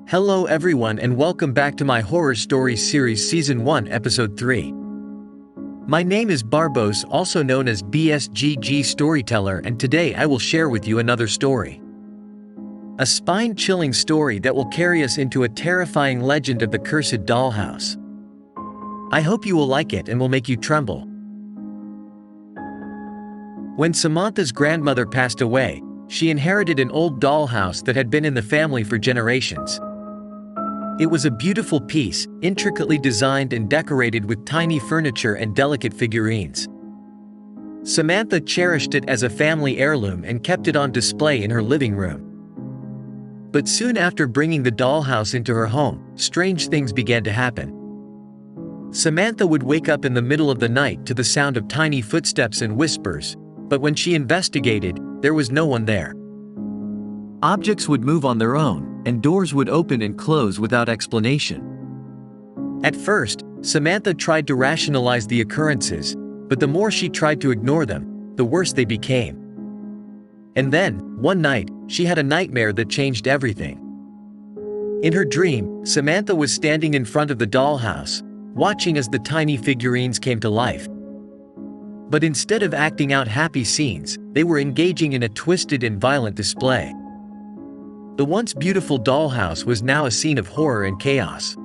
Hello everyone and welcome back to my horror stories series season 1 episode 3. My name is Barbos, also known as BSGG Storyteller, and today I will share with you another story. A spine-chilling story that will carry us into a terrifying legend of the cursed dollhouse. I hope you will like it and will make you tremble. When Samantha's grandmother passed away, she inherited an old dollhouse that had been in the family for generations. It was a beautiful piece, intricately designed and decorated with tiny furniture and delicate figurines. Samantha cherished it as a family heirloom and kept it on display in her living room. But soon after bringing the dollhouse into her home, strange things began to happen. Samantha would wake up in the middle of the night to the sound of tiny footsteps and whispers, but when she investigated, there was no one there. Objects would move on their own, and doors would open and close without explanation. At first, Samantha tried to rationalize the occurrences, but the more she tried to ignore them, the worse they became. And then, one night, she had a nightmare that changed everything. In her dream, Samantha was standing in front of the dollhouse, watching as the tiny figurines came to life. But instead of acting out happy scenes, they were engaging in a twisted and violent display. The once beautiful dollhouse was now a scene of horror and chaos.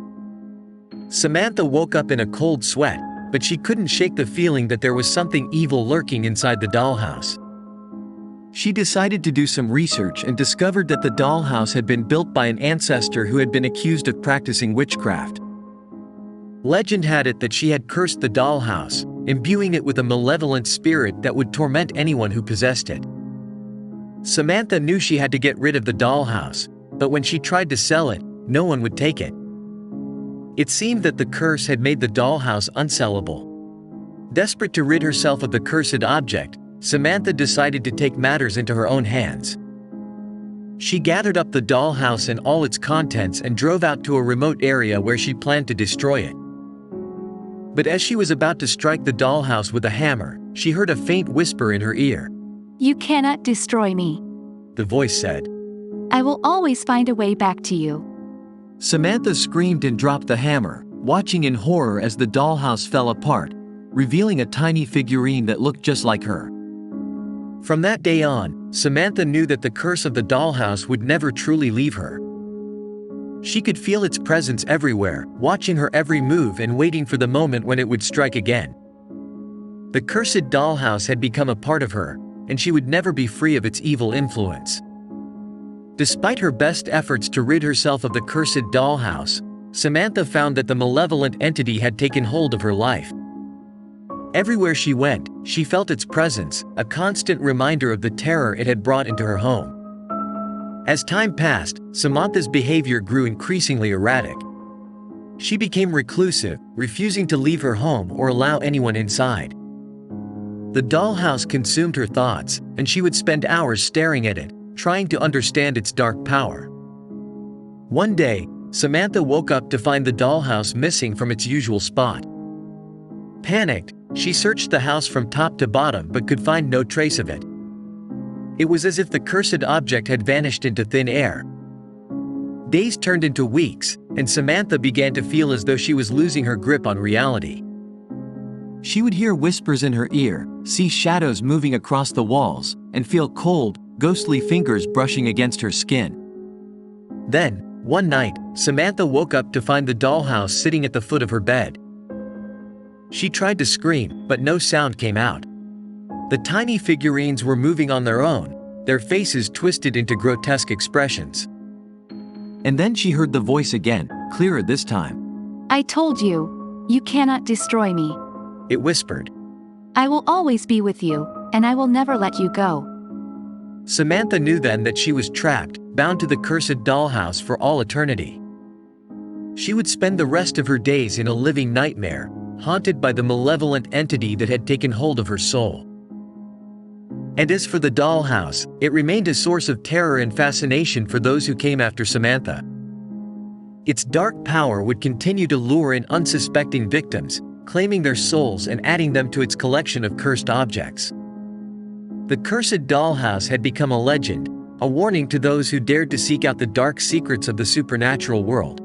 Samantha woke up in a cold sweat, but she couldn't shake the feeling that there was something evil lurking inside the dollhouse. She decided to do some research and discovered that the dollhouse had been built by an ancestor who had been accused of practicing witchcraft. Legend had it that she had cursed the dollhouse, imbuing it with a malevolent spirit that would torment anyone who possessed it. Samantha knew she had to get rid of the dollhouse, but when she tried to sell it, no one would take it. It seemed that the curse had made the dollhouse unsellable. Desperate to rid herself of the cursed object, Samantha decided to take matters into her own hands. She gathered up the dollhouse and all its contents and drove out to a remote area where she planned to destroy it. But as she was about to strike the dollhouse with a hammer, she heard a faint whisper in her ear. "You cannot destroy me," the voice said. "I will always find a way back to you." Samantha screamed and dropped the hammer, watching in horror as the dollhouse fell apart, revealing a tiny figurine that looked just like her. From that day on, Samantha knew that the curse of the dollhouse would never truly leave her. She could feel its presence everywhere, watching her every move and waiting for the moment when it would strike again. The cursed dollhouse had become a part of her, and she would never be free of its evil influence. Despite her best efforts to rid herself of the cursed dollhouse, Samantha found that the malevolent entity had taken hold of her life. Everywhere she went, she felt its presence, a constant reminder of the terror it had brought into her home. As time passed, Samantha's behavior grew increasingly erratic. She became reclusive, refusing to leave her home or allow anyone inside. The dollhouse consumed her thoughts, and she would spend hours staring at it, trying to understand its dark power. One day, Samantha woke up to find the dollhouse missing from its usual spot. Panicked, she searched the house from top to bottom but could find no trace of it. It was as if the cursed object had vanished into thin air. Days turned into weeks, and Samantha began to feel as though she was losing her grip on reality. She would hear whispers in her ear, see shadows moving across the walls, and feel cold, ghostly fingers brushing against her skin. Then, one night, Samantha woke up to find the dollhouse sitting at the foot of her bed. She tried to scream, but no sound came out. The tiny figurines were moving on their own, their faces twisted into grotesque expressions. And then she heard the voice again, clearer this time. "I told you, you cannot destroy me. It whispered. I will always be with you, and I will never let you go." Samantha knew then that she was trapped, bound to the cursed dollhouse for all eternity. She would spend the rest of her days in a living nightmare, haunted by the malevolent entity that had taken hold of her soul. And as for the dollhouse, it remained a source of terror and fascination for those who came after Samantha. Its dark power would continue to lure in unsuspecting victims, claiming their souls and adding them to its collection of cursed objects. The cursed dollhouse had become a legend, a warning to those who dared to seek out the dark secrets of the supernatural world.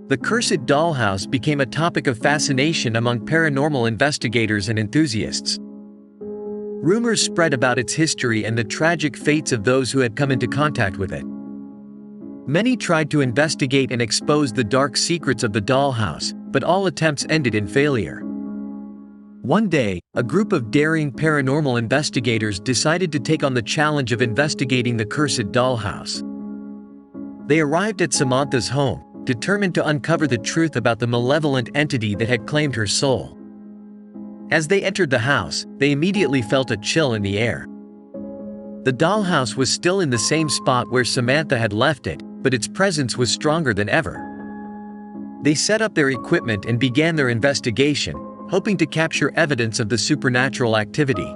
The cursed dollhouse became a topic of fascination among paranormal investigators and enthusiasts. Rumors spread about its history and the tragic fates of those who had come into contact with it. Many tried to investigate and expose the dark secrets of the dollhouse, but all attempts ended in failure. One day, a group of daring paranormal investigators decided to take on the challenge of investigating the cursed dollhouse. They arrived at Samantha's home, determined to uncover the truth about the malevolent entity that had claimed her soul. As they entered the house, they immediately felt a chill in the air. The dollhouse was still in the same spot where Samantha had left it, but its presence was stronger than ever. They set up their equipment and began their investigation, hoping to capture evidence of the supernatural activity.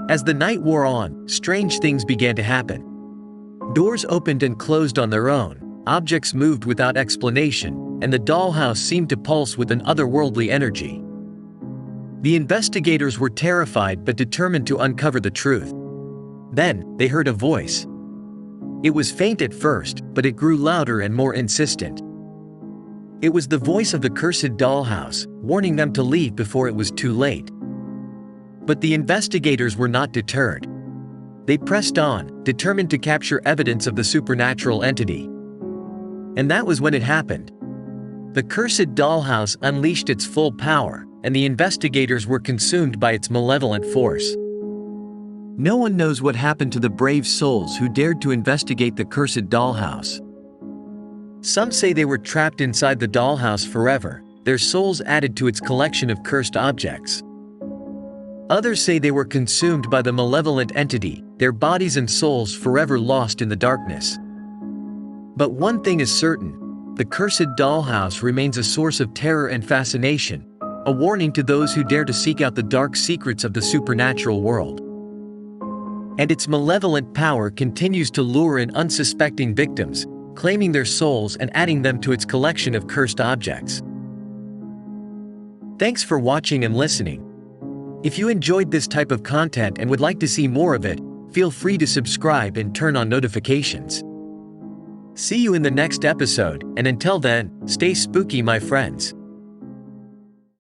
As the night wore on, strange things began to happen. Doors opened and closed on their own, objects moved without explanation, and the dollhouse seemed to pulse with an otherworldly energy. The investigators were terrified but determined to uncover the truth. Then, they heard a voice. It was faint at first, but it grew louder and more insistent. It was the voice of the cursed dollhouse, warning them to leave before it was too late. But the investigators were not deterred. They pressed on, determined to capture evidence of the supernatural entity. And that was when it happened. The cursed dollhouse unleashed its full power, and the investigators were consumed by its malevolent force. No one knows what happened to the brave souls who dared to investigate the cursed dollhouse. Some say they were trapped inside the dollhouse forever, their souls added to its collection of cursed objects. Others say they were consumed by the malevolent entity, their bodies and souls forever lost in the darkness. But one thing is certain, the cursed dollhouse remains a source of terror and fascination, a warning to those who dare to seek out the dark secrets of the supernatural world. And its malevolent power continues to lure in unsuspecting victims, claiming their souls and adding them to its collection of cursed objects. Thanks for watching and listening. If you enjoyed this type of content and would like to see more of it, feel free to subscribe and turn on notifications. See you in the next episode, and until then, stay spooky, my friends.